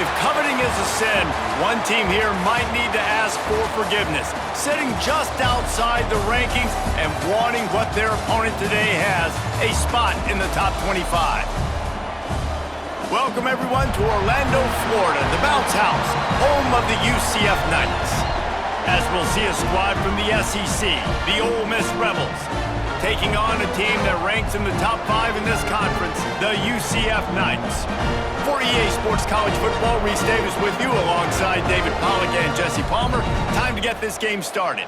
If coveting is a sin, one team here might need to ask for forgiveness, sitting just outside the rankings and wanting what their opponent today has, a spot in the top 25. Welcome, everyone, to Orlando, Florida, the Bounce House, home of the UCF Knights. As we'll see a squad from the SEC, the Ole Miss Rebels, taking on a team that ranks in the top 5 in this conference, the UCF Knights. For EA Sports College Football, Reese Davis with you alongside David Pollack and Jesse Palmer. Time to get this game started.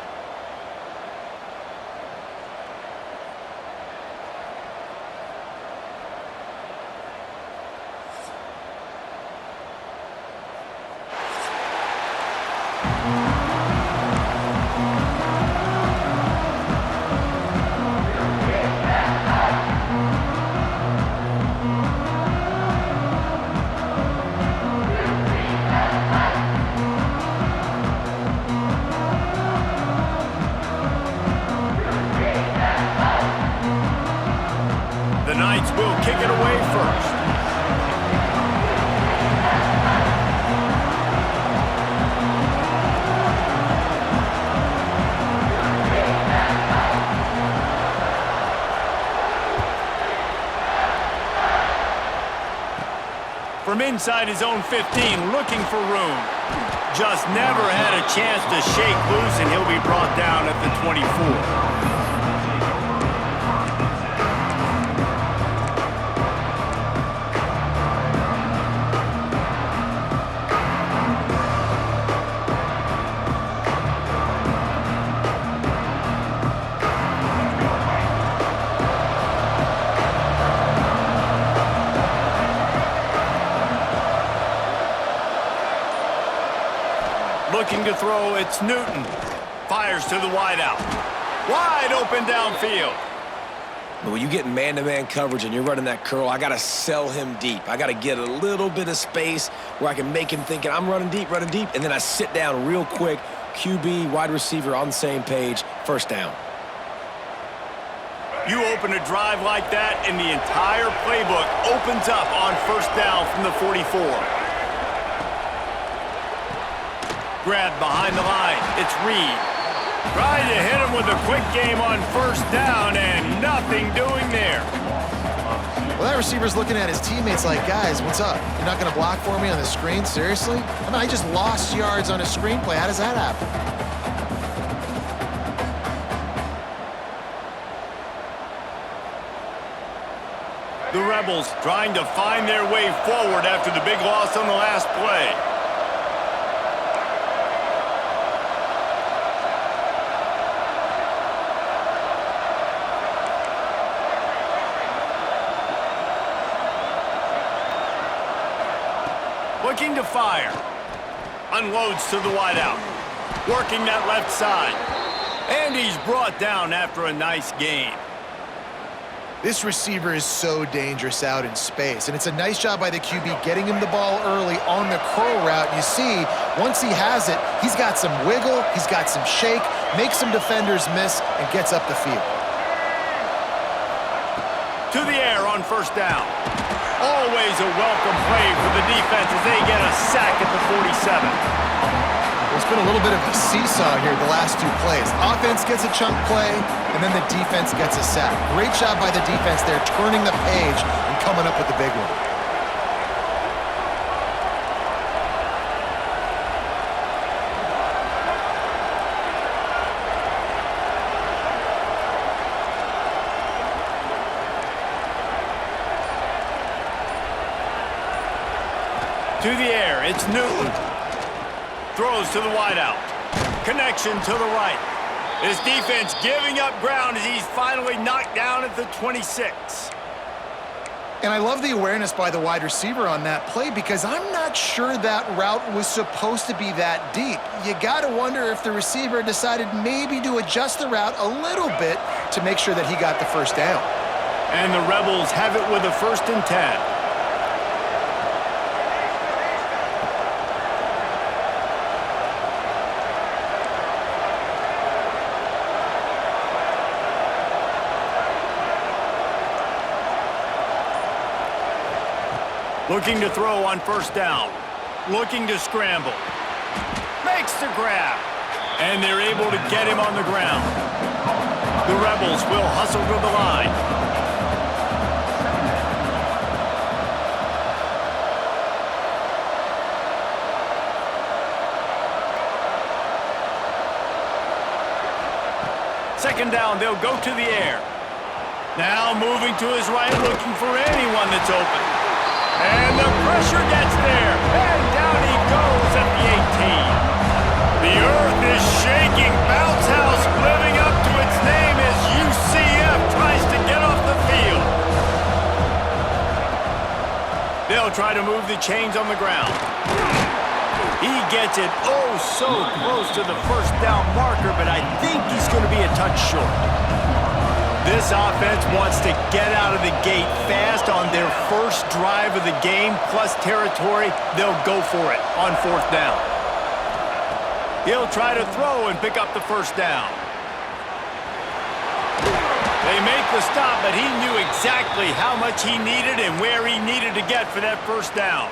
Will kick it away first. From inside his own 15, looking for room. Just never had a chance to shake loose, and he'll be brought down at the 24. Looking to throw, it's Newton. Fires to the wideout. Wide open downfield. When you get man-to-man coverage and you're running that curl, I got to sell him deep. I got to get a little bit of space where I can make him thinking I'm running deep, and then I sit down real quick. QB, wide receiver on the same page, first down. You open a drive like that, and the entire playbook opens up on first down from the 44. Grabbed behind the line. It's Reed. Trying to hit him with a quick game on first down, and nothing doing there. Well, that receiver's looking at his teammates like, guys, what's up? You're not going to block for me on the screen? Seriously? I mean, I just lost yards on a screenplay. How does that happen? The Rebels trying to find their way forward after the big loss on the last play. Looking to fire. Unloads to the wideout. Working that left side. And he's brought down after a nice gain. This receiver is so dangerous out in space, and it's a nice job by the QB getting him the ball early on the curl route. You see, once he has it, he's got some wiggle, he's got some shake, makes some defenders miss, and gets up the field. To the air on first down. Always a welcome play for the defense as they get a sack at the 47. It's been a little bit of a seesaw here the last two plays. Offense gets a chunk play, and then the defense gets a sack. Great job by the defense there, turning the page and coming up with the big one. To the air, it's Newton. Throws to the wideout. Connection to the right. His defense giving up ground as he's finally knocked down at the 26. And I love the awareness by the wide receiver on that play because I'm not sure that route was supposed to be that deep. You got to wonder if the receiver decided maybe to adjust the route a little bit to make sure that he got the first down. And the Rebels have it with a 1st and 10. Looking to throw on first down. looking to scramble. Makes the grab. And they're able to get him on the ground. The Rebels will hustle to the line. Second down, they'll go to the air. Now moving to his right, looking for anyone that's open. And the pressure gets there. And down he goes at the 18. The earth is shaking. Bounce House living up to its name as UCF tries to get off the field. They'll try to move the chains on the ground. He gets it oh so close to the first down marker, but I think he's going to be a touch short. This offense wants to get out of the gate fast on their first drive of the game, plus territory. They'll go for it on fourth down. He'll try to throw and pick up the first down. They make the stop, but he knew exactly how much he needed and where he needed to get for that first down.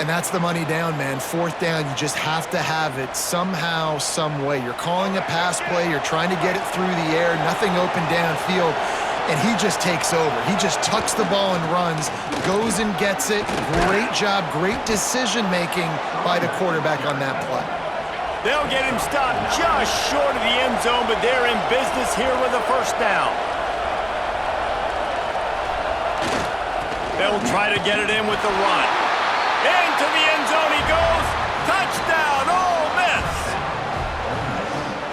And that's the money down, man. Fourth down, you just have to have it somehow, some way. You're calling a pass play. You're trying to get it through the air. Nothing open downfield. And he just takes over. He just tucks the ball and runs, goes and gets it. Great job, great decision-making by the quarterback on that play. They'll get him stopped just short of the end zone, but they're in business here with a first down. They'll try to get it in with the run. Into the end zone he goes. Touchdown, Ole Miss.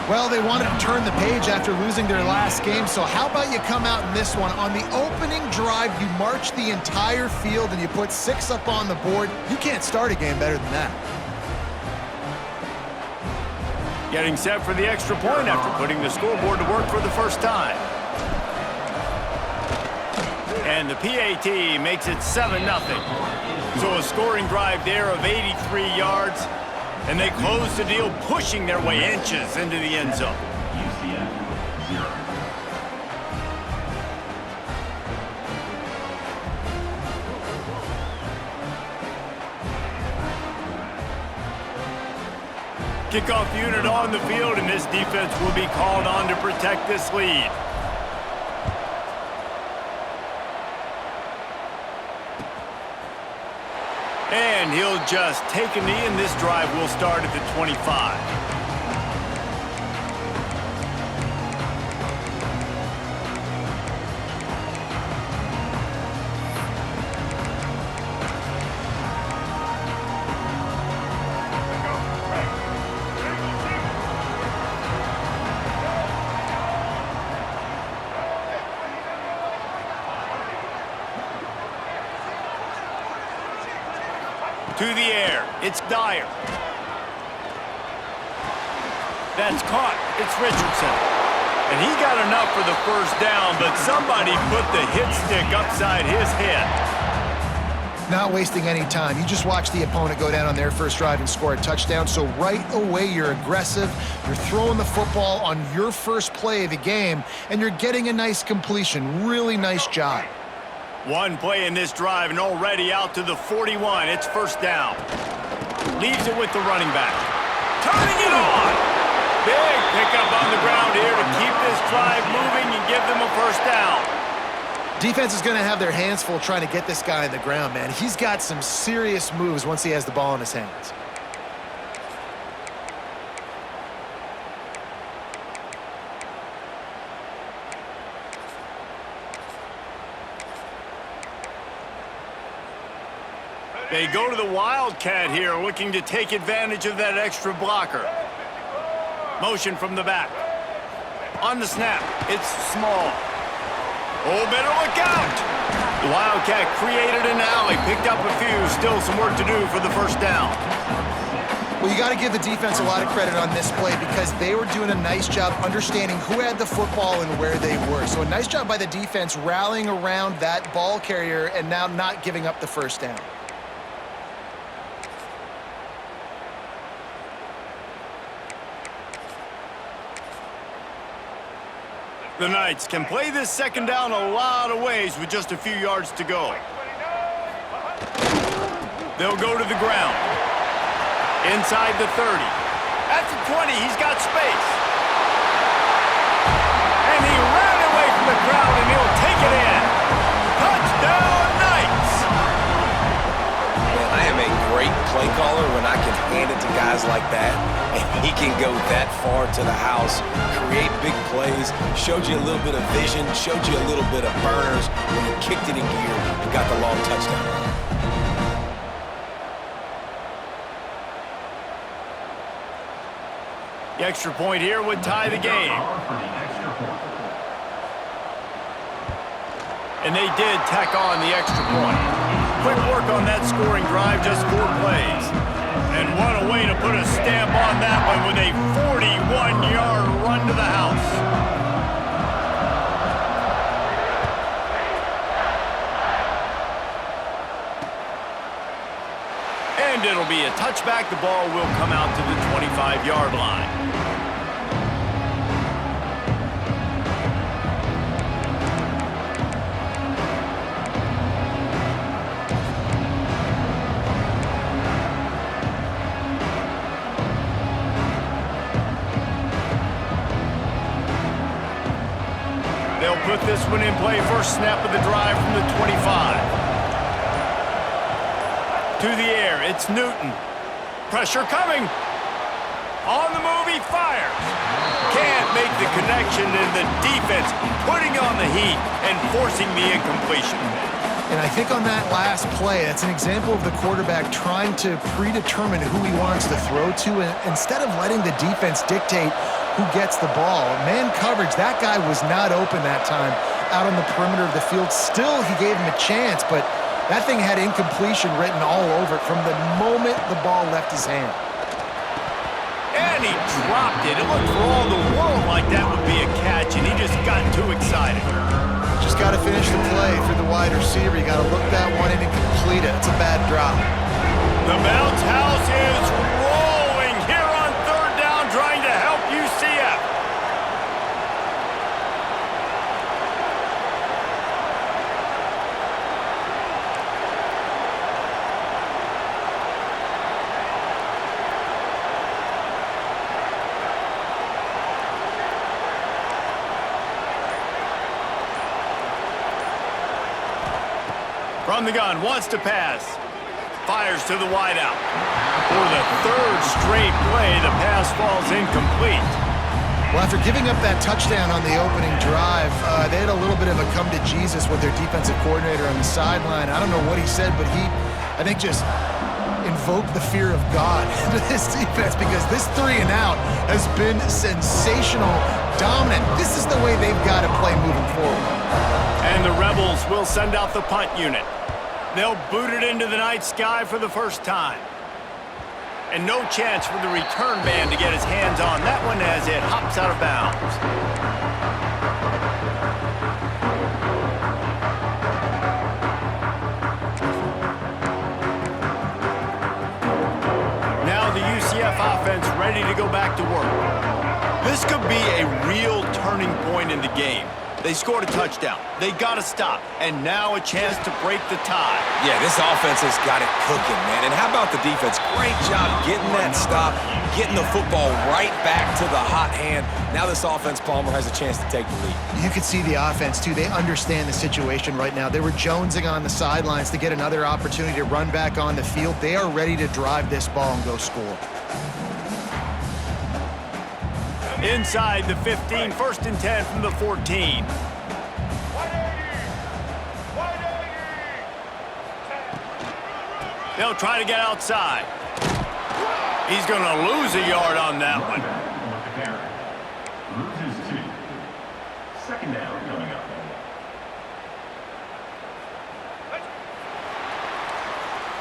Well, they wanted to turn the page after losing their last game, so how about you come out in this one? On the opening drive, you march the entire field and you put 6 up on the board. You can't start a game better than that. Getting set for the extra point after putting the scoreboard to work for the first time. And the PAT makes it 7-0. So a scoring drive there of 83 yards, and they close the deal, pushing their way inches into the end zone. Kickoff unit on the field, and this defense will be called on to protect this lead. And he'll just take a knee, and this drive will start at the 25. To the air, it's Dyer. That's caught, it's Richardson. And he got enough for the first down, but somebody put the hit stick upside his head. Not wasting any time. You just watch the opponent go down on their first drive and score a touchdown, so right away you're aggressive, you're throwing the football on your first play of the game, and you're getting a nice completion. Really nice job. One play in this drive, and already out to the 41. It's first down. Leaves it with the running back. Turning it on! Big pickup on the ground here to keep this drive moving and give them a first down. Defense is going to have their hands full trying to get this guy on the ground, man. He's got some serious moves once he has the ball in his hands. They go to the Wildcat here, looking to take advantage of that extra blocker. Motion from the back. On the snap, it's Small. Oh, better look out! The Wildcat created an alley, picked up a few, still some work to do for the first down. Well, you got to give the defense a lot of credit on this play because they were doing a nice job understanding who had the football and where they were. So a nice job by the defense rallying around that ball carrier and now not giving up the first down. The Knights can play this second down a lot of ways with just a few yards to go. They'll go to the ground. Inside the 30. At the 20, he's got space. And he ran away from the crowd, and he'll take it in. Touchdown, Knights! Man, I am a great play caller when I can hand it to guys like that, and he can go that far to the house, create big plays, showed you a little bit of vision, showed you a little bit of burners when he kicked it in gear and got the long touchdown run. The extra point here would tie the game. And they did tack on the extra point. Quick work on that scoring drive, just 4 plays. And what a way to put a stamp on that one with a 41-yard run to the house. And it'll be a touchback. The ball will come out to the 25-yard line. They'll put this one in play. First snap of the drive from the 25. To the air, it's Newton. Pressure coming. On the move, he fires. Can't make the connection, and the defense putting on the heat and forcing the incompletion. And I think on that last play, that's an example of the quarterback trying to predetermine who he wants to throw to, and instead of letting the defense dictate who gets the ball. Man coverage, that guy was not open that time out on the perimeter of the field. Still, he gave him a chance, but that thing had incompletion written all over it from the moment the ball left his hand. And he dropped it. It looked for all the world like that would be a catch, and he just got too excited. Just got to finish the play for the wide receiver. You got to look that one in and complete it. It's a bad drop. The bounce house is rolling here on 3rd down, trying to help UCF. From the gun, wants to pass. Fires to the wideout. For the 3rd straight play, the pass falls incomplete. Well, after giving up that touchdown on the opening drive, they had a little bit of a come to Jesus with their defensive coordinator on the sideline. I don't know what he said, but he, I think, just invoked the fear of God into this defense, because this 3 and out has been sensational, dominant. This is the way they've got to play moving forward. And the Rebels will send out the punt unit. They'll boot it into the night sky for the first time. And no chance for the return man to get his hands on that one as it hops out of bounds. Now the UCF offense ready to go back to work. This could be a real turning point in the game. They scored a touchdown. They got to stop. And now a chance to break the tie. Yeah, this offense has got it cooking, man. And how about the defense? Great job getting that stop, getting the football right back to the hot hand. Now this offense, Palmer, has a chance to take the lead. You can see the offense, too. They understand the situation right now. They were jonesing on the sidelines to get another opportunity to run back on the field. They are ready to drive this ball and go score. Inside the 15, 1st and 10 from the 14. They'll try to get outside. He's going to lose a yard on that one. Loses 2. 2nd down coming up.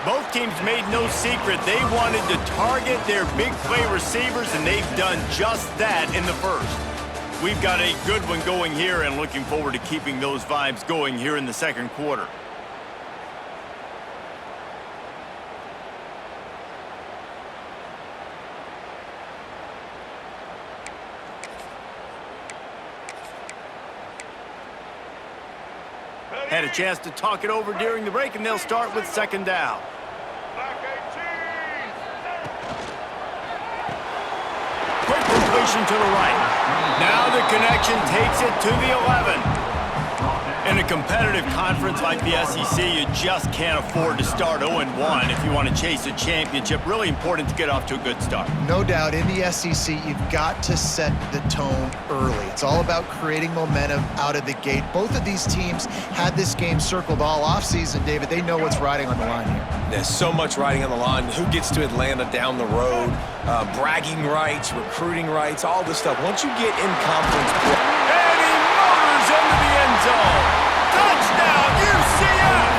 Both teams made no secret they wanted to target their big play receivers, and they've done just that in the first. We've got a good one going here, and looking forward to keeping those vibes going here in the 2nd quarter. Had a chance to talk it over during the break, and they'll start with 2nd down. completion to the right. Now the connection takes it to the 11. In a competitive conference like the SEC, you just can't afford to start 0-1 if you want to chase a championship. Really important to get off to a good start. No doubt, in the SEC, you've got to set the tone early. It's all about creating momentum out of the gate. Both of these teams had this game circled all offseason, David. They know what's riding on the line here. There's so much riding on the line. Who gets to Atlanta down the road? Bragging rights, recruiting rights, all this stuff. Once you get in conference play. And he motors into the end zone. Touchdown, UCF!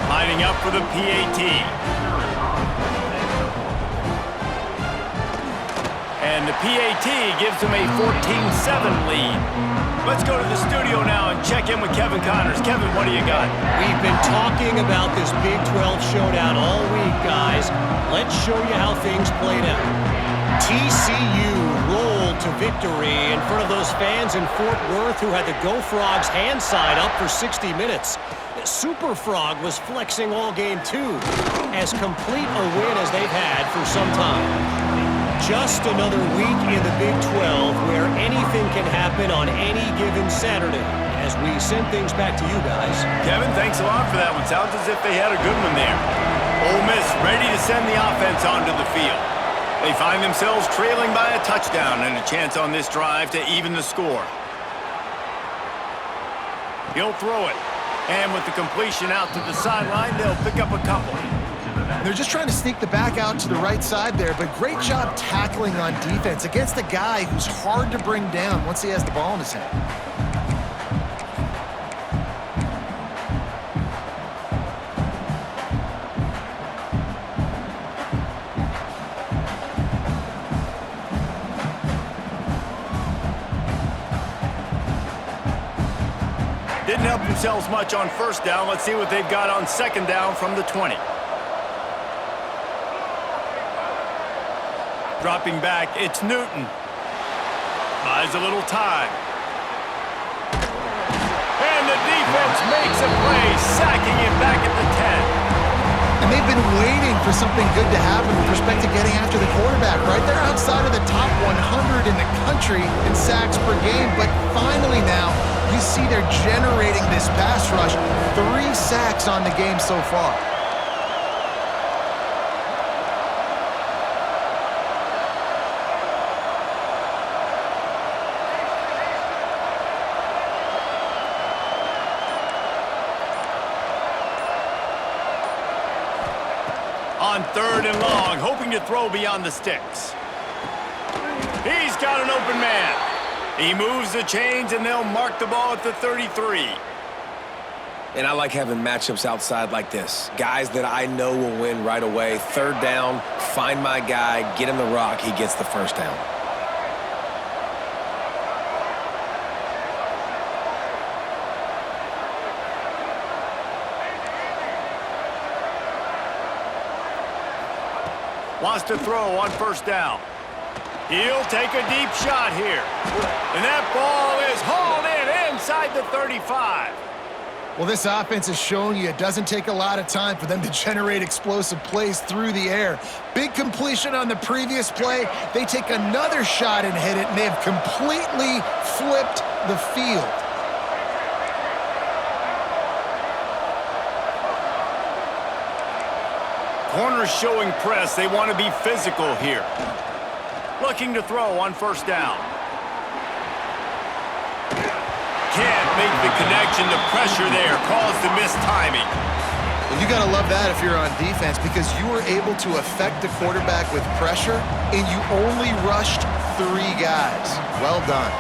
Lining up for the PAT. And the PAT gives them a 14-7 lead. Let's go to the studio now and check in with Kevin Connors. Kevin, what do you got? We've been talking about this Big 12 showdown all week, guys. Let's show you how things played out. TCU rolled to victory in front of those fans in Fort Worth who had the Go Frogs hand sign up for 60 minutes. Super Frog was flexing all game too, as complete a win as they've had for some time. Just another week in the Big 12 where anything can happen on any given Saturday. As we send things back to you guys. Kevin, thanks a lot for that one. Sounds as if they had a good one there. Ole Miss ready to send the offense onto the field. They find themselves trailing by a touchdown and a chance on this drive to even the score. He'll throw it. And with the completion out to the sideline, they'll pick up a couple. They're just trying to sneak the back out to the right side there, but great job tackling on defense against a guy who's hard to bring down once he has the ball in his hand. Didn't help themselves much on first down. Let's see what they've got on second down from the 20. Dropping back, it's Newton. Buys a little time. And the defense makes a play, sacking him back at the 10. And they've been waiting for something good to happen with respect to getting after the quarterback, right? They're outside of the top 100 in the country in sacks per game, but finally now, you see they're generating this pass rush. 3 sacks on the game so far. On third and long, hoping to throw beyond the sticks. He's got an open man. He moves the chains, and they'll mark the ball at the 33. And I like having matchups outside like this. Guys that I know will win right away. Third down, find my guy, get him the rock, he gets the first down. Wants to throw on first down. He'll take a deep shot here. And that ball is hauled in inside the 35. Well, this offense has shown you it doesn't take a lot of time for them to generate explosive plays through the air. Big completion on the previous play. They take another shot and hit it, and they have completely flipped the field. Corners showing press. They want to be physical here. Looking to throw on first down. Can't make the connection. The pressure there caused the missed timing. Well, you got to love that if you're on defense, because you were able to affect the quarterback with pressure, and you only rushed 3 guys. Well done.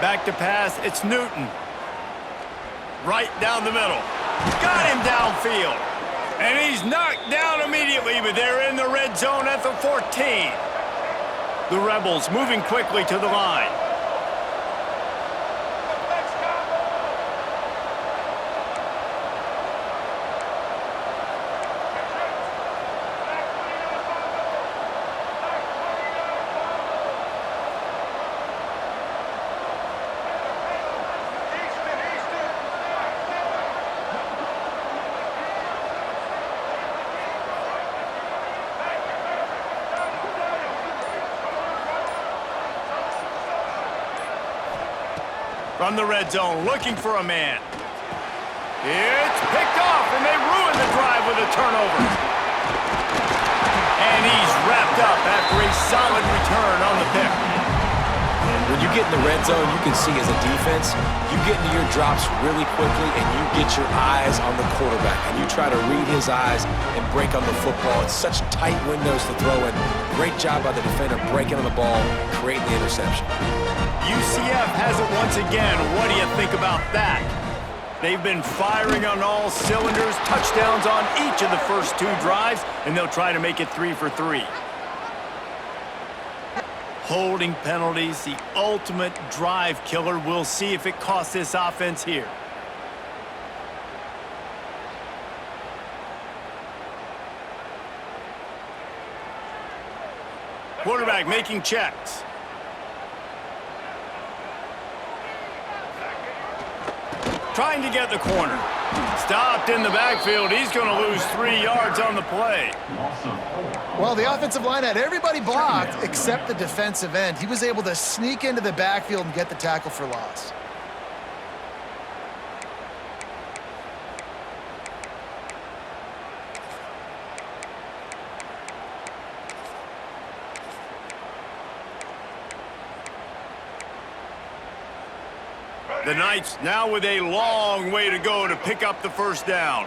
Back to pass, it's Newton. Right down the middle. Got him downfield. And he's knocked down immediately, but they're in the red zone at the 14. The Rebels moving quickly to the line. From the red zone, looking for a man. It's picked off, and they ruin the drive with a turnover. And he's wrapped up after a solid return on the pick. When you get in the red zone, you can see as a defense, you get into your drops really quickly and you get your eyes on the quarterback and you try to read his eyes and break on the football. It's such tight windows to throw in. Great job by the defender breaking on the ball, creating the interception. UCF has it once again. What do you think about that? They've been firing on all cylinders, touchdowns on each of the first 2 drives, and they'll try to make it 3 for 3. Holding penalties, the ultimate drive killer. We'll see if it costs this offense here. Quarterback making checks. Trying to get the corner. Stopped in the backfield. He's going to lose 3 yards on the play. Well, the offensive line had everybody blocked except the defensive end. He was able to sneak into the backfield and get the tackle for loss. The Knights now with a long way to go to pick up the first down.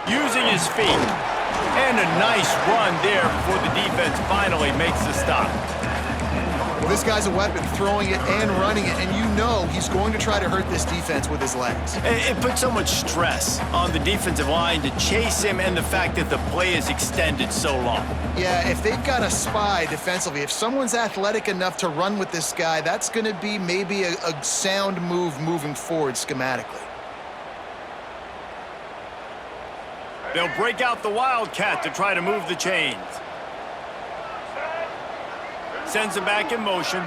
Using his feet. And a nice run there before the defense finally makes the stop. Well, this guy's a weapon, throwing it and running it, and you know he's going to try to hurt this defense with his legs. It puts so much stress on the defensive line to chase him and the fact that the play is extended so long. Yeah, if they've got a spy defensively, if someone's athletic enough to run with this guy, that's going to be maybe a sound move moving forward schematically. They'll break out the Wildcat to try to move the chains. Sends him back in motion.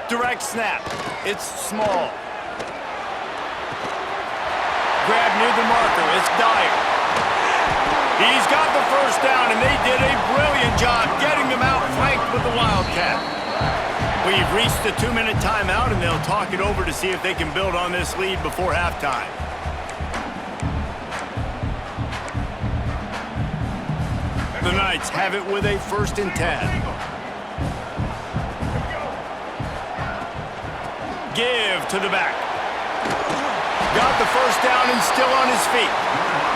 Direct snap. It's small. Grab near the marker. It's Dyer. He's got the first down, and they did a brilliant job getting them out flanked with the Wildcat. We've reached the 2-minute timeout, and they'll talk it over to see if they can build on this lead before halftime. The Knights have it with a 1st and 10. Give to the back. Got the first down and still on his feet.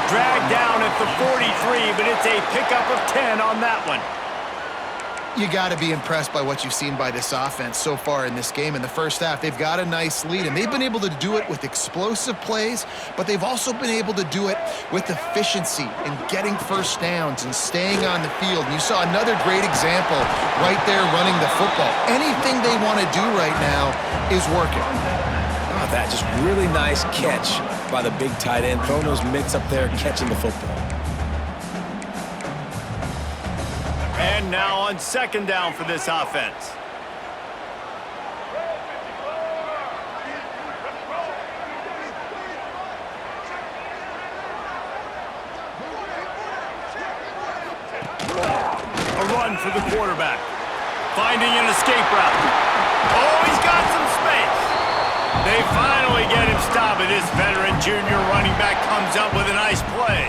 Dragged down at the 43, but it's a pickup of 10 on that one. You got to be impressed by what you've seen by this offense so far in this game. In the first half, they've got a nice lead, and they've been able to do it with explosive plays, but they've also been able to do it with efficiency and getting first downs and staying on the field. And you saw another great example right there running the football. Anything they want to do right now is working. Oh, that just really nice catch by the big tight end, throwing those mitts up there, catching the football. And now on 2nd down for this offense. A run for the quarterback. Finding an escape route. Oh, he's got some space. They finally get him stopped, and this veteran junior running back comes up with a nice play.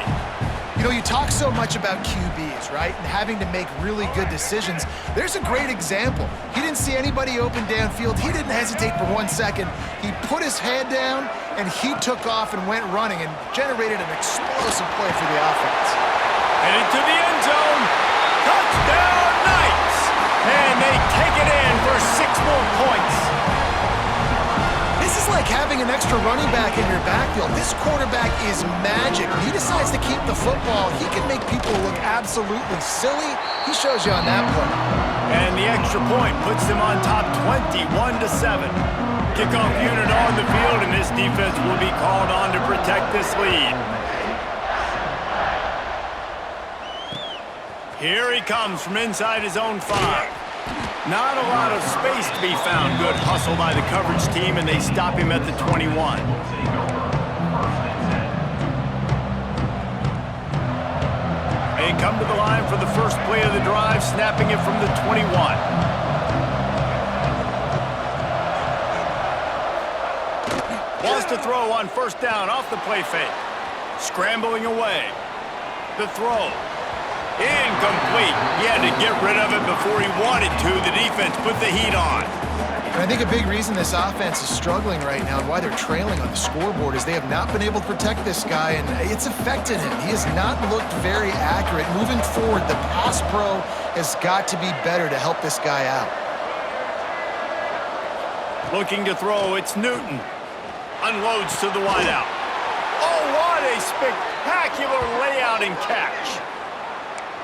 You know, you talk so much about QBs, right? And having to make really good decisions. There's a great example. He didn't see anybody open downfield. He didn't hesitate for 1 second. He put his head down, and he took off and went running and generated an explosive play for the offense. Headed to the end zone. Touchdown, Knights! And they take it in for 6 more points. This is like having an extra running back in your backfield. This quarterback is magic. When he decides to keep the football, he can make people look absolutely silly. He shows you on that play. And the extra point puts them on top 21-7. Kickoff unit on the field, and this defense will be called on to protect this lead. Here he comes from inside his own 5. Not a lot of space to be found. Good hustle by the coverage team, and they stop him at the 21. They come to the line for the first play of the drive, snapping it from the 21. to throw on first down off the play fake. Scrambling away. The throw. Incomplete. He had to get rid of it before he wanted to. The defense put the heat on. And I think a big reason this offense is struggling right now and why they're trailing on the scoreboard is they have not been able to protect this guy, and it's affected him. He has not looked very accurate. Moving forward, the pass pro has got to be better to help this guy out. Looking to throw, it's Newton. Unloads to the wideout. Oh, what a spectacular layout and catch.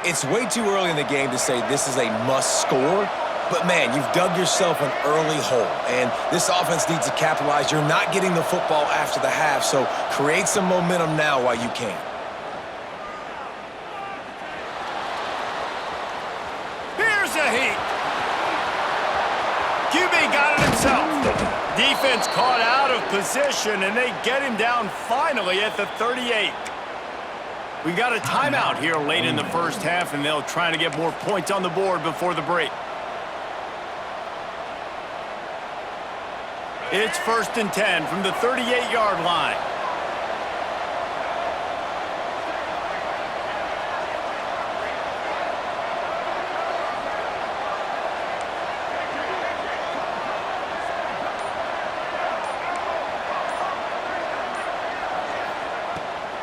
It's way too early in the game to say this is a must score, but man, you've dug yourself an early hole, and this offense needs to capitalize. You're not getting the football after the half, so create some momentum now while you can. Here's a heat. QB got it himself. Defense caught out of position, and they get him down finally at the 38. We got a timeout here late in the first half, and they'll try to get more points on the board before the break. It's 1st and 10 from the 38-yard line.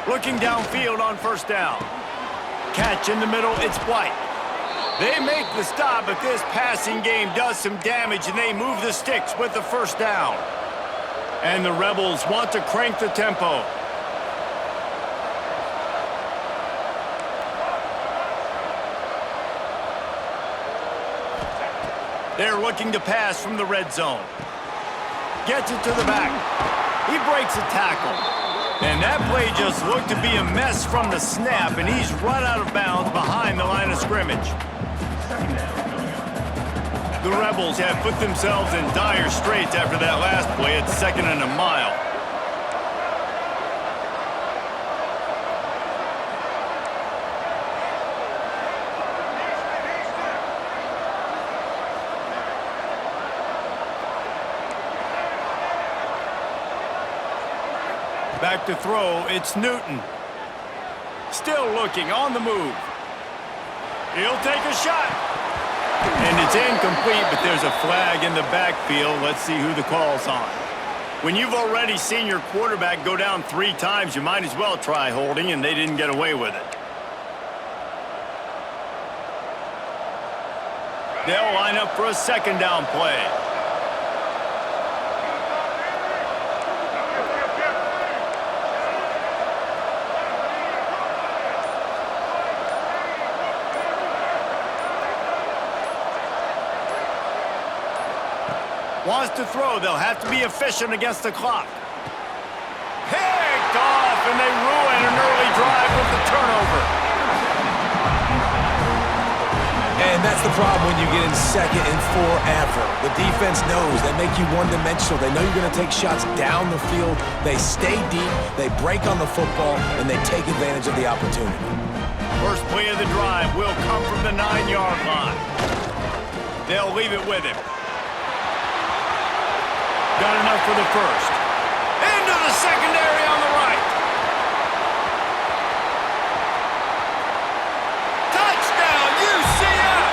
Looking downfield on first down. Catch in the middle, it's White. They make the stop, but this passing game does some damage, and they move the sticks with the first down. And the Rebels want to crank the tempo. They're looking to pass from the red zone. Gets it to the back. He breaks a tackle. And that play just looked to be a mess from the snap, and he's run out of bounds behind the line of scrimmage. The Rebels have put themselves in dire straits after that last play at 2nd and a mile. Back to throw, it's Newton. Still looking, on the move. He'll take a shot. And it's incomplete, but there's a flag in the backfield. Let's see who the call's on. When you've already seen your quarterback go down 3 times, you might as well try holding, and they didn't get away with it. They'll line up for a 2nd down play. Wants to throw. They'll have to be efficient against the clock. Picked off, and they ruin an early drive with the turnover. And that's the problem when you get in 2nd and forever. The defense knows. They make you one-dimensional. They know you're going to take shots down the field. They stay deep, they break on the football, and they take advantage of the opportunity. First play of the drive will come from the 9-yard line. They'll leave it with him. Got enough for the first. Into the secondary on the right. Touchdown, UCF!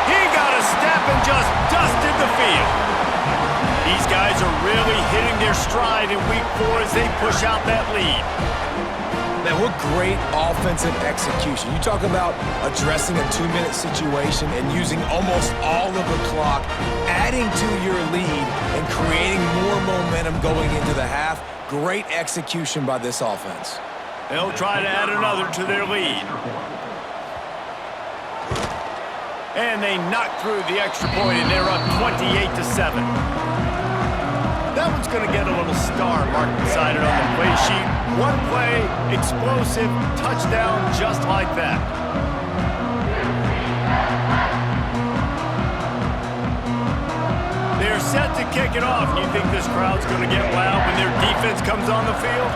He got a step and just dusted the field. These guys are really hitting their stride in week 4 as they push out that lead. Man, what great offensive execution. You talk about addressing a 2-minute situation and using almost all of the clock, adding to your lead, and creating more momentum going into the half. Great execution by this offense. They'll try to add another to their lead. And they knock through the extra point, and they're up 28-7. That one's going to get a little star marked beside it on the play sheet. One play, explosive, touchdown, just like that. They're set to kick it off. You think this crowd's going to get loud when their defense comes on the field?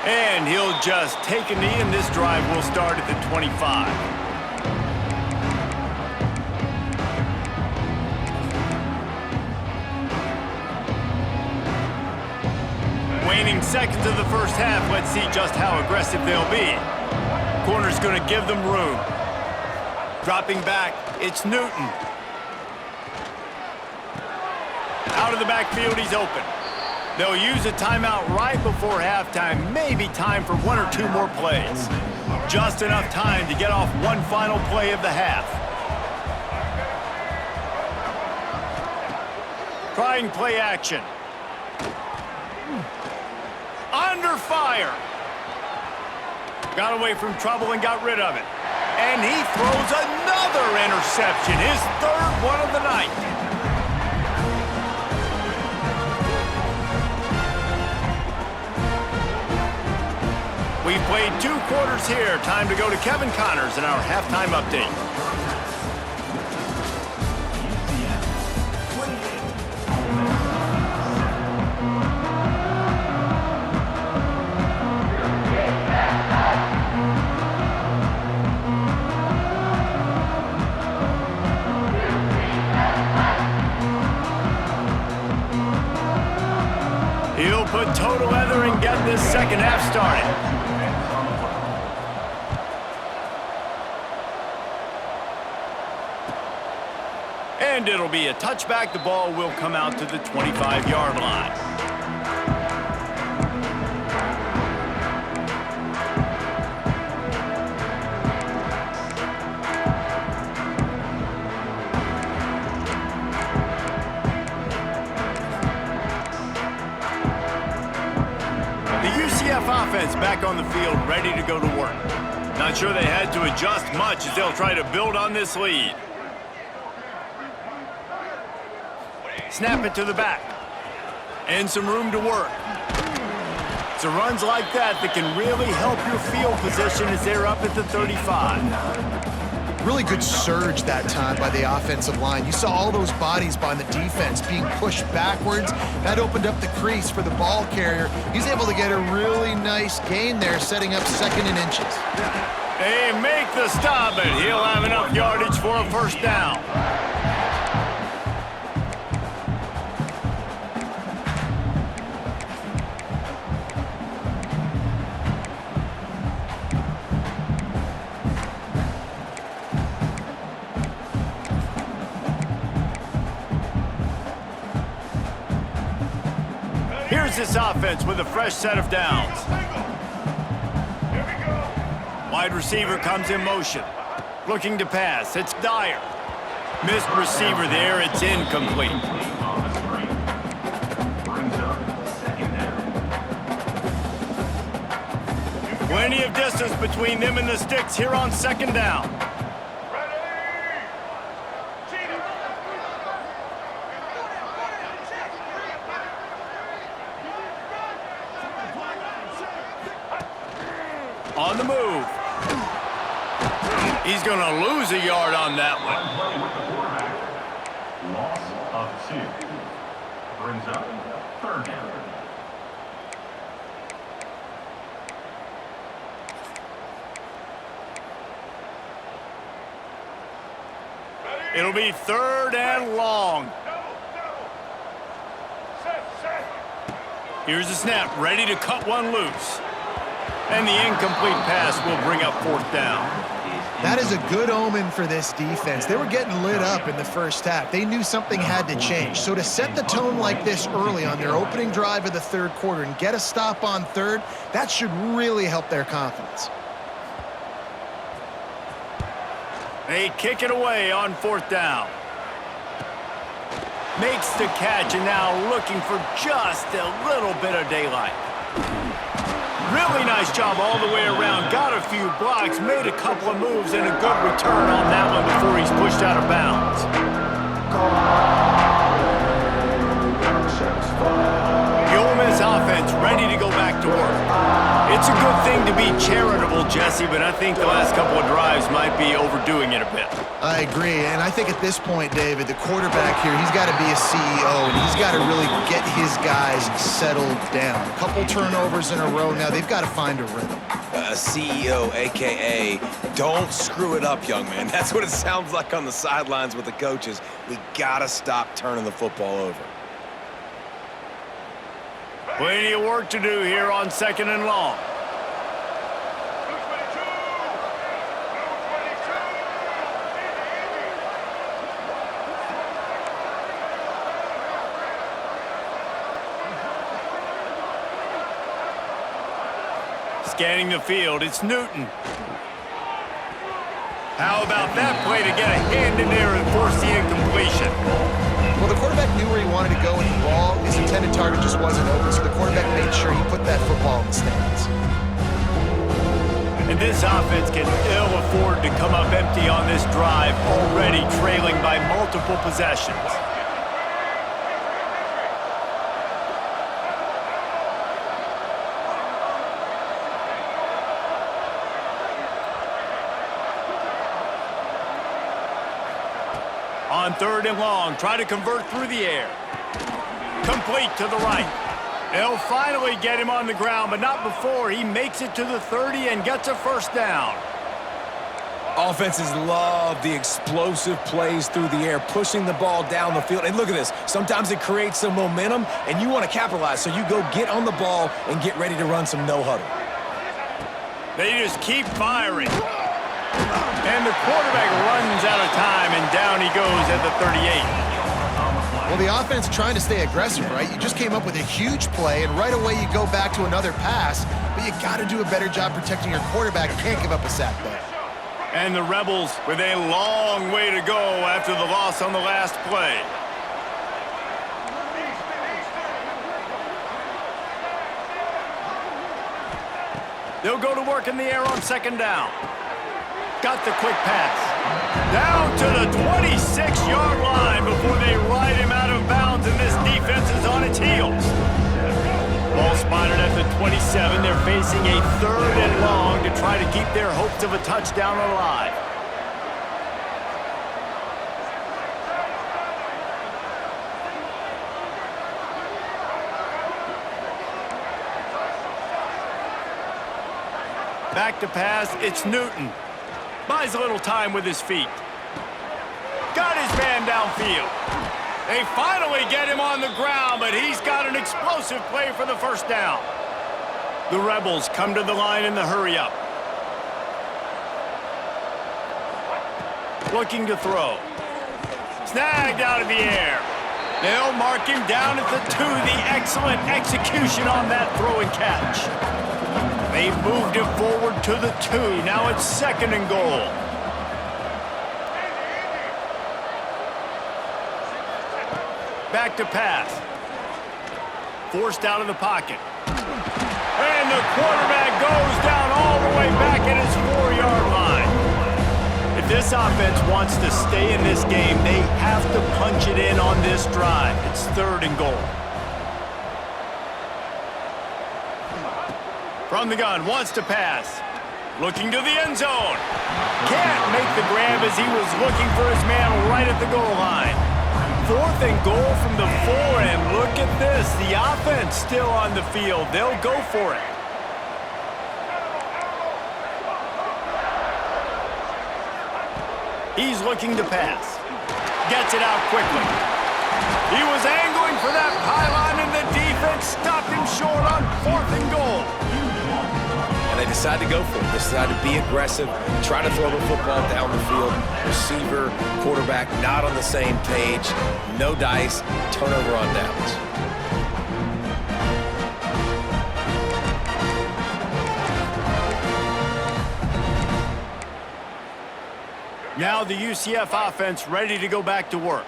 And he'll just take a knee, and this drive will start at the 25. seconds of the first half. Let's see just how aggressive they'll be. Corner's going to give them room. Dropping back, it's Newton. Out of the backfield, he's open. They'll use a timeout right before halftime. Maybe time for one or two more plays. Just enough time to get off one final play of the half. Trying play action. Under fire. Got away from trouble and got rid of it. And he throws another interception, his third one of the night. We've played 2 quarters here. Time to go to Kevin Connors in our halftime update. He'll put total leather and get this second half started. And it'll be a touchback. The ball will come out to the 25-yard line. The UCF offense back on the field, ready to go to work. Not sure they had to adjust much as they'll try to build on this lead. Snap it to the back. And some room to work. It's the runs like that that can really help your field position as they're up at the 35. Really good surge that time by the offensive line. You saw all those bodies by the defense being pushed backwards. That opened up the crease for the ball carrier. He's able to get a really nice gain there, setting up second and inches. They make the stop, and he'll have enough yardage for a first down. Here's this offense with a fresh set of downs. Wide receiver comes in motion. Looking to pass. It's Dyer. Missed receiver there. It's incomplete. Plenty of distance between them and the sticks here on second down. On the move. He's going to lose a yard on that one. Loss of 2. Brings up third down. It'll be third and long. Here's the snap, ready to cut one loose. And the incomplete pass will bring up fourth down. That is a good omen for this defense. They were getting lit up in the first half. They knew something had to change. So to set the tone like this early on their opening drive of the third quarter and get a stop on third, that should really help their confidence. They kick it away on fourth down. Makes the catch and now looking for just a little bit of daylight. Really nice job all the way around. Got a few blocks, made a couple of moves, and a good return on that one before he's pushed out of bounds. The Ole Miss offense ready to go back to work. It's a good thing to be charitable, Jesse, but I think the last couple of drives might be overdoing it a bit. I agree, and I think at this point, David, the quarterback here, he's got to be a CEO, and he's got to really get his guys settled down. A couple turnovers in a row now. They've got to find a rhythm. A CEO, a.k.a. don't screw it up, young man. That's what it sounds like on the sidelines with the coaches. We got to stop turning the football over. Plenty of work to do here on 2nd and long. Scanning the field, it's Newton. How about that play to get a hand in there and force the incompletion? Well, the quarterback knew where he wanted to go with the ball. His intended target just wasn't open, so the quarterback made sure he put that football in the stands. And this offense can ill afford to come up empty on this drive, already trailing by multiple possessions. On 3rd and long, try to convert through the air. Complete to the right. They'll finally get him on the ground, but not before he makes it to the 30 and gets a first down. Offenses love the explosive plays through the air, pushing the ball down the field. And look at this. Sometimes it creates some momentum, and you want to capitalize. So you go get on the ball and get ready to run some no-huddle. They just keep firing. And the quarterback runs out of time, and down he goes at the 38. Well, the offense trying to stay aggressive, right? You just came up with a huge play, and right away you go back to another pass, but you got to do a better job protecting your quarterback. You can't give up a sack there. And the Rebels with a long way to go after the loss on the last play. They'll go to work in the air on 2nd down. Got the quick pass. Down to the 26-yard line before they ride him out of bounds, and this defense is on its heels. Ball spotted at the 27. They're facing a 3rd and long to try to keep their hopes of a touchdown alive. Back to pass, it's Newton. Buys a little time with his feet. Got his man downfield. They finally get him on the ground, but he's got an explosive play for the first down. The Rebels come to the line in the hurry-up. Looking to throw. Snagged out of the air. They'll mark him down at the 2. The excellent execution on that throw and catch. They've moved him forward to the 2. Now it's 2nd and goal. Back to pass. Forced out of the pocket. And the quarterback goes down all the way back at his 4-yard line. If this offense wants to stay in this game, they have to punch it in on this drive. It's 3rd and goal. From the gun, wants to pass. Looking to the end zone. Can't make the grab as he was looking for his man right at the goal line. 4th and goal from the 4, and look at this. The offense still on the field. They'll go for it. He's looking to pass. Gets it out quickly. He was angling for that pylon, and the defense stopped him short on 4th and goal. And they decide to go for it. They decide to be aggressive, try to throw the football down the field. Receiver, quarterback, not on the same page. No dice, turnover on downs. Now the UCF offense ready to go back to work.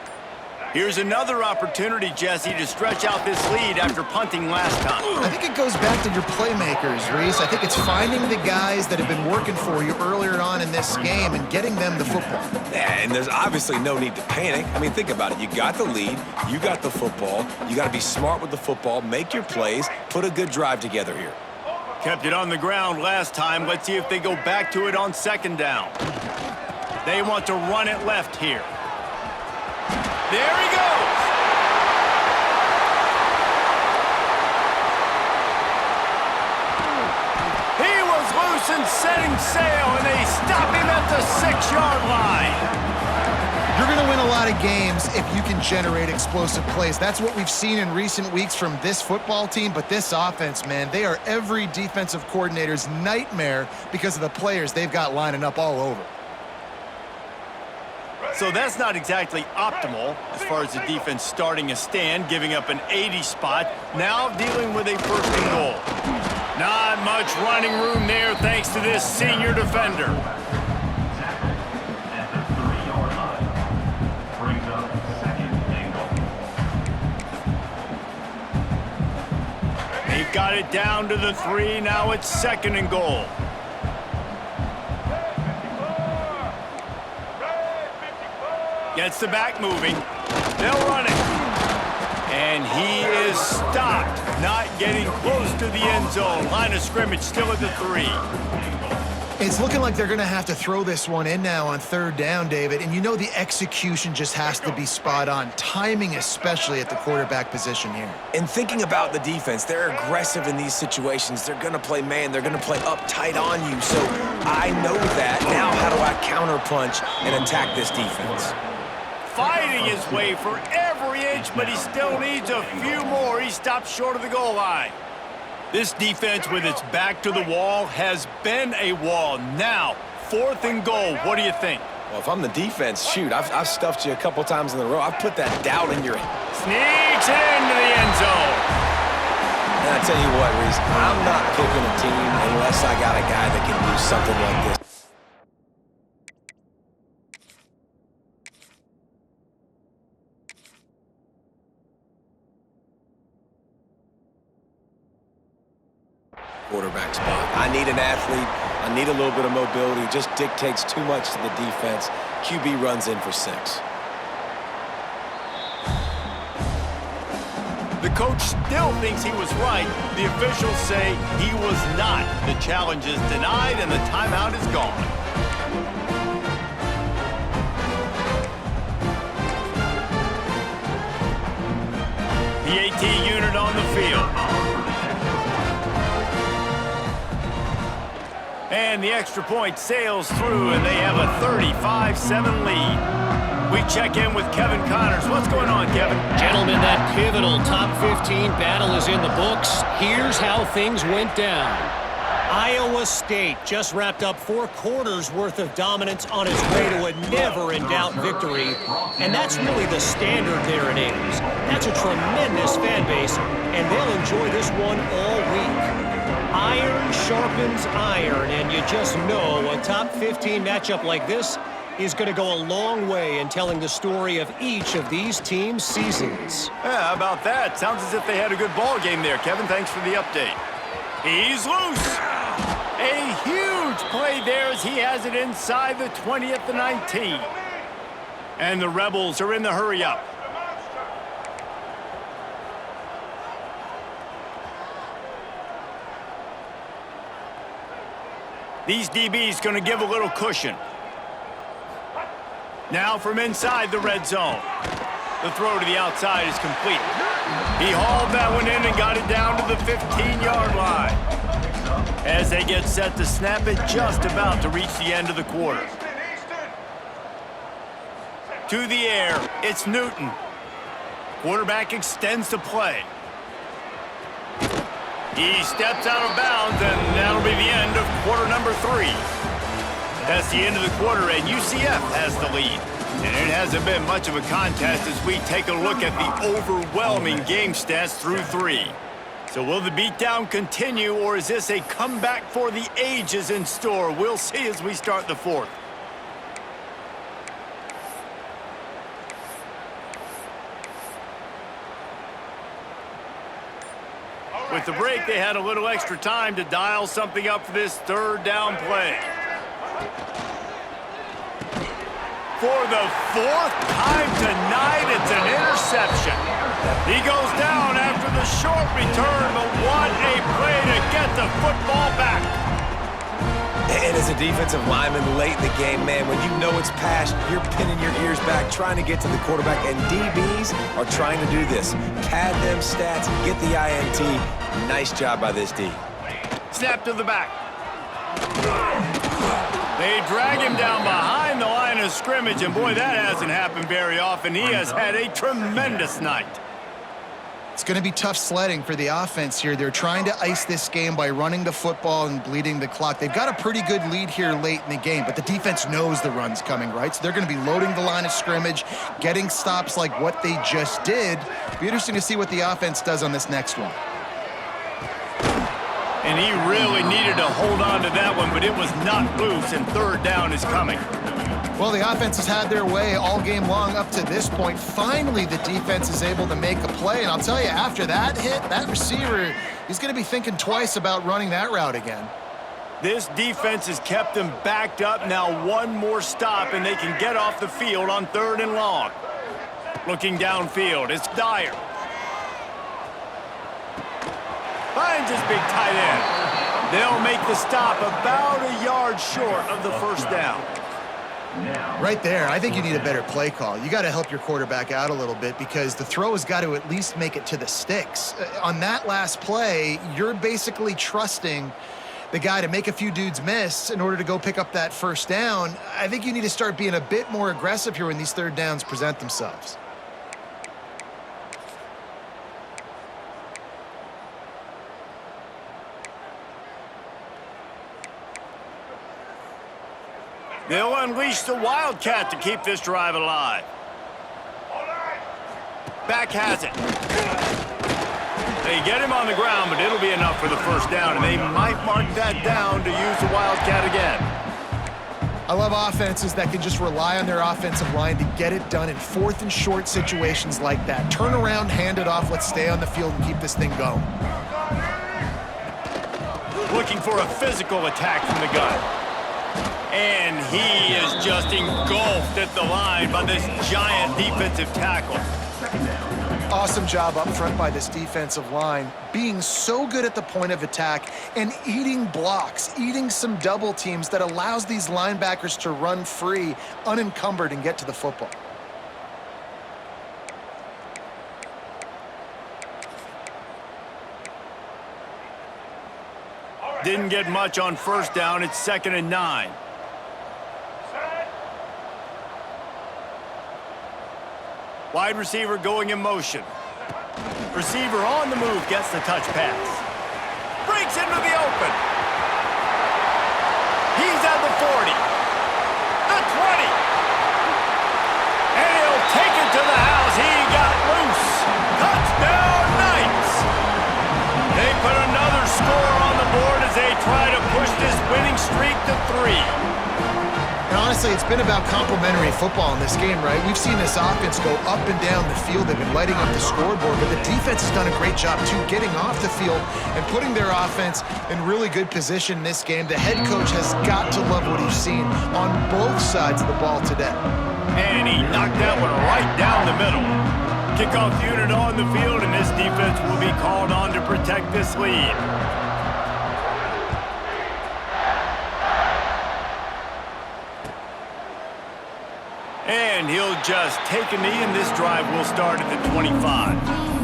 Here's another opportunity, Jesse, to stretch out this lead after punting last time. I think it goes back to your playmakers, Reese. I think it's finding the guys that have been working for you earlier on in this game and getting them the football. Yeah, and there's obviously no need to panic. I mean, think about it. You got the lead. You got the football. You got to be smart with the football, make your plays, put a good drive together here. Kept it on the ground last time. Let's see if they go back to it on 2nd down. They want to run it left here. There he goes. He was loose and setting sail, and they stop him at the 6-yard line. You're going going to win a lot of games if you can generate explosive plays. That's what we've seen in recent weeks from this football team, but this offense, man, they are every defensive coordinator's nightmare because of the players they've got lining up all over. So that's not exactly optimal as far as the defense starting a stand, giving up an 80 spot, now dealing with a first and goal. Not much running room there thanks to this senior defender. At the 3-yard line. Brings up second and goal. They've got it down to the 3. Now it's second and goal. Gets the back moving. They'll run it. And he is stopped. Not getting close to the end zone. Line of scrimmage still at the 3. It's looking like they're going to have to throw this one in now on third down, David. And you know the execution just has to be spot on. Timing especially at the quarterback position here. And thinking about the defense, they're aggressive in these situations. They're going to play man. They're going to play up tight on you. So I know that. Now how do I counterpunch and attack this defense? Fighting his way for every inch, but he still needs a few more. He stopped short of the goal line. This defense with its back to the wall has been a wall. Now, fourth and goal. What do you think? Well, if I'm the defense, shoot, I've stuffed you a couple times in a row. I've put that doubt in your head. Sneaks it into the end zone. And I tell you what, Reese, I'm not picking a team unless I got a guy that can do something like this. Quarterback spot. I need an athlete. I need a little bit of mobility. It just dictates too much to the defense. QB runs in for 6. The coach still thinks he was right. The officials say he was not. The challenge is denied and the timeout is gone. PAT unit on the field. And the extra point sails through, and they have a 35-7 lead. We check in with Kevin Connors. What's going on, Kevin? Gentlemen, that pivotal top 15 battle is in the books. Here's how things went down. Iowa State just wrapped up 4 quarters worth of dominance on its way to a never-in-doubt victory. And that's really the standard there in Ames. That's a tremendous fan base, and they'll enjoy this one all week. Iron sharpens iron, and you just know a top 15 matchup like this is going to go a long way in telling the story of each of these teams' seasons. Yeah, how about that? Sounds as if they had a good ball game there, Kevin. Thanks for the update. He's loose. A huge play there as he has it inside the 20 at the 19. And the Rebels are in the hurry-up. These DBs going to give a little cushion. Now from inside the red zone. The throw to the outside is complete. He hauled that one in and got it down to the 15-yard line. As they get set to snap it, just about to reach the end of the quarter. To the air, it's Newton. Quarterback extends the play. He steps out of bounds, and that'll be the end of quarter number 3. That's the end of the quarter, and UCF has the lead. And it hasn't been much of a contest as we take a look at the overwhelming game stats through 3. So will the beatdown continue, or is this a comeback for the ages in store? We'll see as we start the 4th. With the break, they had a little extra time to dial something up for this third down play. For the 4th time tonight, it's an interception. He goes down after the short return, but what a play to get the football back. And as a defensive lineman late in the game, man, when you know it's past, you're pinning your ears back, trying to get to the quarterback, and DBs are trying to do this. Pad them stats, get the INT. Nice job by this D. Snap to the back. They drag him down behind the line of of scrimmage, and boy, that hasn't happened very often. He has had a tremendous night. It's going to be tough sledding for the offense here. They're trying to ice this game by running the football and bleeding the clock. They've got a pretty good lead here late in the game, but the defense knows the run's coming, right? So they're going to be loading the line of scrimmage, getting stops like what they just did. Be interesting to see what the offense does on this next one. And he really needed to hold on to that one, but it was not loose, and third down is coming. Well, the offense has had their way all game long up to this point. Finally, the defense is able to make a play, and I'll tell you, after that hit, that receiver, he's going to be thinking twice about running that route again. This defense has them them backed up. Now one more stop, and they can get off the field on 3rd and long. Looking downfield, it's Dyer. Finds his big tight end. They'll make the stop about a yard short of the first down. Right there, I think you need a better play call. You got to help your quarterback out a little bit because the throw has got to at least make it to the sticks. On that last play, you're basically trusting the guy to make a few dudes miss in order to go pick up that first down. I think you need to start being a bit more aggressive here when these third downs present themselves. They'll unleash the Wildcat to keep this drive alive. Back has it. They get him on the ground, but it'll be enough for the first down, and they might mark that down to use the Wildcat again. I love offenses that can just rely on their offensive line to get it done in 4th and short situations like that. Turn around, hand it off, let's stay on the field and keep this thing going. Looking for a physical attack from the gun. And he is just engulfed at the line by this giant defensive tackle. Awesome job up front by this defensive line, being so good at the point of attack and eating blocks, eating some double teams that allows these linebackers to run free, unencumbered, and get to the football. Didn't get much on first down. It's 2nd and 9. Wide receiver going in motion. Receiver on the move gets the touch pass. Breaks into the open. He's at the 40. The 20. And he'll take it to the house. He got loose. Touchdown Knights. They put another score on the board as they try to push this winning streak to 3. And honestly, it's been about complementary football in this game, right? We've seen this offense go up and down the field. They've been lighting up the scoreboard, but the defense has done a great job, too, getting off the field and putting their offense in really good position in this game. The head coach has got to love what he's seen on both sides of the ball today. And he knocked that one right down the middle. Kickoff unit on the field, and this defense will be called on to protect this lead. And he'll just take a knee, and this drive will start at the 25.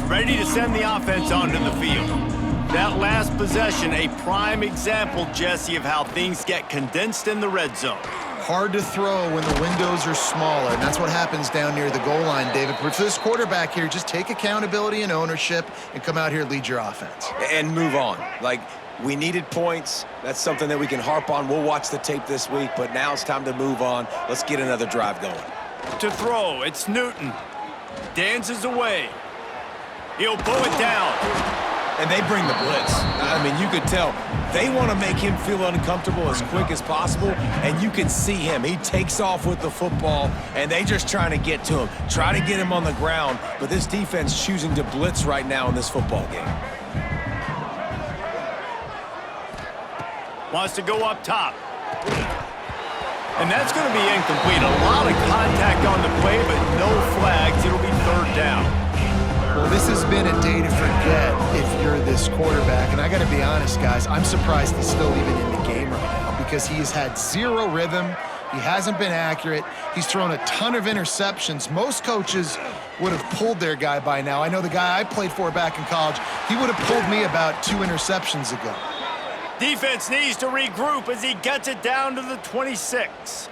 Ready to send the offense onto the field. That last possession, a prime example, Jesse, of how things get condensed in the red zone. Hard to throw when the windows are smaller, and that's what happens down near the goal line, David. For this quarterback here, just take accountability and ownership and come out here and lead your offense. And move on. Like, we needed points. That's something that we can harp on. We'll watch the tape this week, but now it's time to move on. Let's get another drive going. To throw, it's Newton. Dances away. He'll pull it down. And they bring the blitz. I mean, you could tell they want to make him feel uncomfortable as quick as possible, and you can see him. He takes off with the football, and they just trying to get to him, try to get him on the ground, but this defense choosing to blitz right now in this football game. Wants to go up top. And that's going to be incomplete. A lot of contact on the play, but no flags. It'll be third down. Well, this has been a day to forget if you're this quarterback. And I got to be honest, guys, I'm surprised he's still even in the game right now because he has had zero rhythm. He hasn't been accurate. He's thrown a ton of interceptions. Most coaches would have pulled their guy by now. I know the guy I played for back in college, he would have pulled me about 2 interceptions ago. Defense needs to regroup as he gets it down to the 26.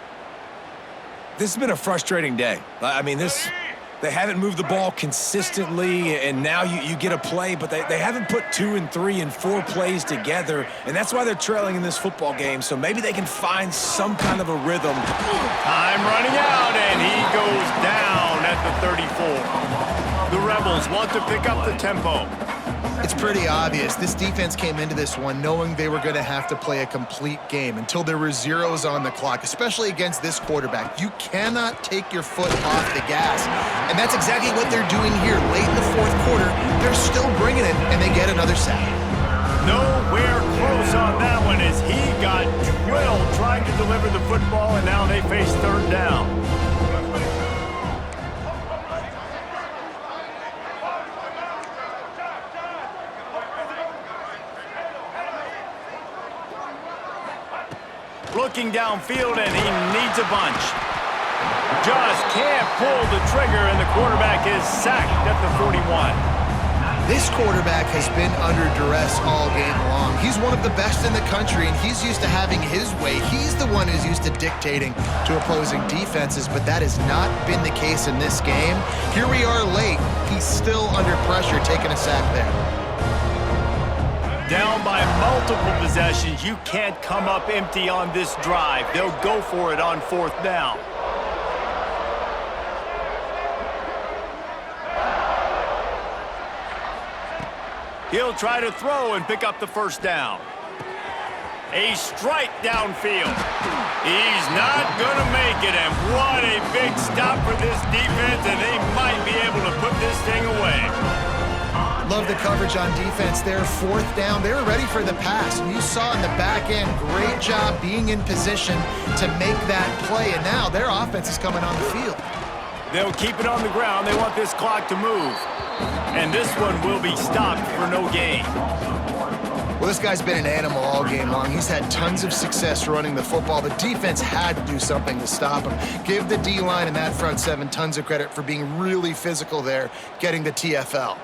This has been a frustrating day. I mean, they haven't moved the ball consistently, and now you get a play, but they haven't put 2 and 3 and 4 plays together, and that's why they're trailing in this football game, so maybe they can find some kind of a rhythm. Time running out, and he goes down at the 34. The Rebels want to pick up the tempo. It's pretty obvious. This defense came into this one knowing they were going to have to play a complete game until there were zeros on the clock, especially against this quarterback. You cannot take your foot off the gas. And that's exactly what they're doing here. Late in the fourth quarter, they're still bringing it, and they get another sack. Nowhere close on that one as he got drilled trying to deliver the football, and now they face third down. Looking downfield, and he needs a bunch. Just can't pull the trigger, and the quarterback is sacked at the 41. This quarterback has been under duress all game long. He's one of the best in the country, and he's used to having his way. He's the one who's used to dictating to opposing defenses, but that has not been the case in this game. Here we are late. He's still under pressure, taking a sack there. Down by multiple possessions, you can't come up empty on this drive. They'll go for it on fourth down. He'll try to throw and pick up the first down. A strike downfield. He's not going to make it, and what a big stop for this defense, and they might be able to put this thing away. Love the coverage on defense there. Fourth down. They were ready for the pass. And you saw in the back end, great job being in position to make that play. And now their offense is coming on the field. They'll keep it on the ground. They want this clock to move. And this one will be stopped for no gain. Well, this guy's been an animal all game long. He's had tons of success running the football. The defense had to do something to stop him. Give the D-line and that front seven tons of credit for being really physical there, getting the TFL.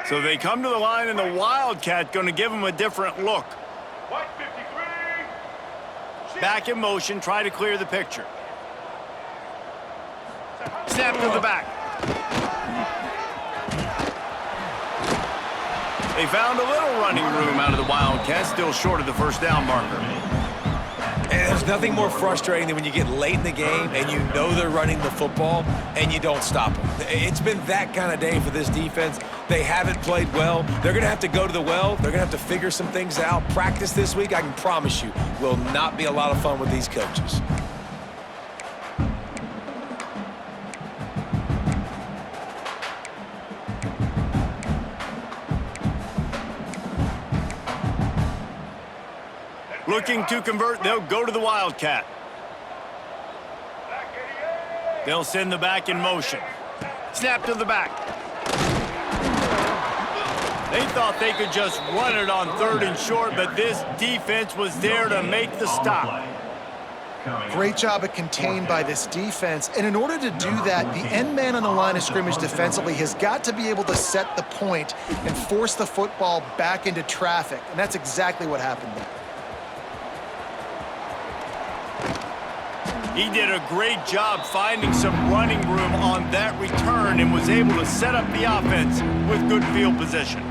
So they come to the line, and the Wildcat going to give them a different look. Back in motion, try to clear the picture. Snap to the back. They found a little running room out of the Wildcats, still short of the first down marker. And there's nothing more frustrating than when you get late in the game and you know they're running the football and you don't stop them. It's been that kind of day for this defense. They haven't played well. They're going to have to go to the well. They're going to have to figure some things out. Practice this week, I can promise you, will not be a lot of fun with these coaches. Looking to convert, they'll go to the Wildcat. They'll send the back in motion. Snap to the back. They thought they could just run it on third and short, but this defense was there to make the stop. Great job of contained by this defense. And in order to do that, the end man on the line of scrimmage defensively has got to be able to set the point and force the football back into traffic. And that's exactly what happened there. He did a great job finding some running room on that return and was able to set up the offense with good field position.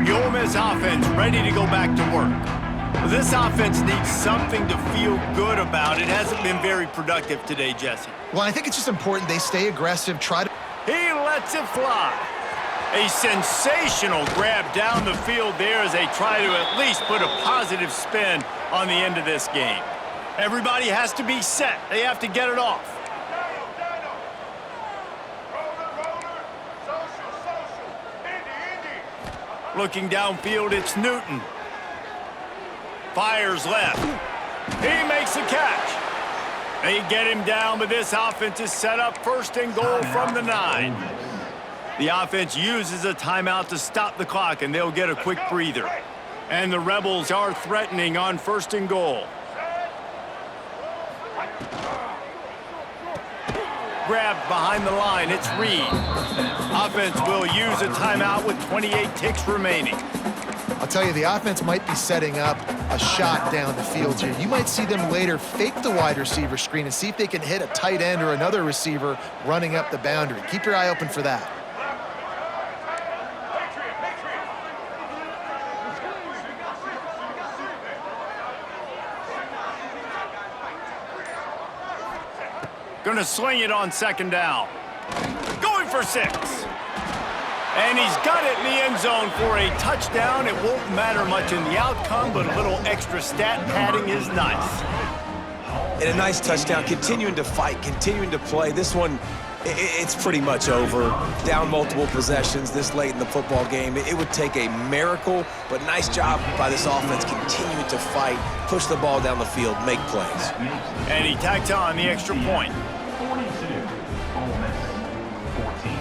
The Ole Miss offense ready to go back to work. This offense needs something to feel good about. It hasn't been very productive today, Jesse. Well, I think it's just important they stay aggressive, try to... He lets it fly. A sensational grab down the field there as they try to at least put a positive spin on the end of this game. Everybody has to be set. They have to get it off. Looking downfield, it's Newton. Fires left. He makes the catch. They get him down, but this offense is set up 1st and goal from the 9. The offense uses a timeout to stop the clock, and they'll get a quick breather. And the Rebels are threatening on 1st and goal. Grabbed behind the line, it's Reed. Offense will use a timeout with 28 ticks remaining. I'll tell you, the offense might be setting up a shot down the field here. You might see them later fake the wide receiver screen and see if they can hit a tight end or another receiver running up the boundary. Keep your eye open for that. Gonna sling it on 2nd down. Going for 6. And he's got it in the end zone for a touchdown. It won't matter much in the outcome, but a little extra stat padding is nice. And a nice touchdown, continuing to fight, continuing to play. This one, it's pretty much over. Down multiple possessions this late in the football game. It would take a miracle, but nice job by this offense continuing to fight, push the ball down the field, make plays. And he tacked on the extra point. 42, Ole Miss 14.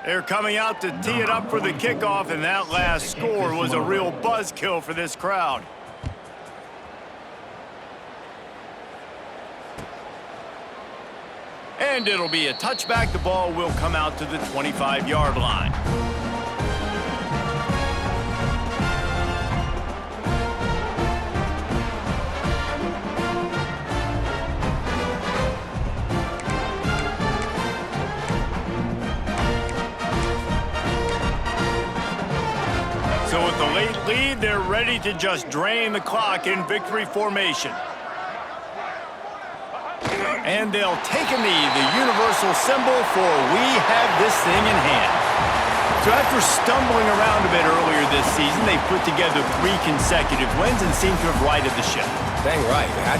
They're coming out to tee it up for the kickoff, and that last score was a real buzzkill for this crowd. And it'll be a touchback. The ball will come out to the 25-yard line. So with the late lead, they're ready to just drain the clock in victory formation. And they'll take a knee, the universal symbol for we have this thing in hand. So after stumbling around a bit earlier this season, they've put together 3 consecutive wins and seem to have righted the ship. Dang right. How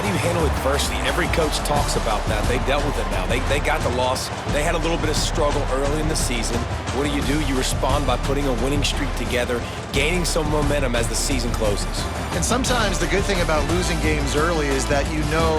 do you handle adversity? Every coach talks about that. They dealt with it now. They got the loss. They had a little bit of struggle early in the season. What do? You respond by putting a winning streak together, gaining some momentum as the season closes. And sometimes the good thing about losing games early is that you know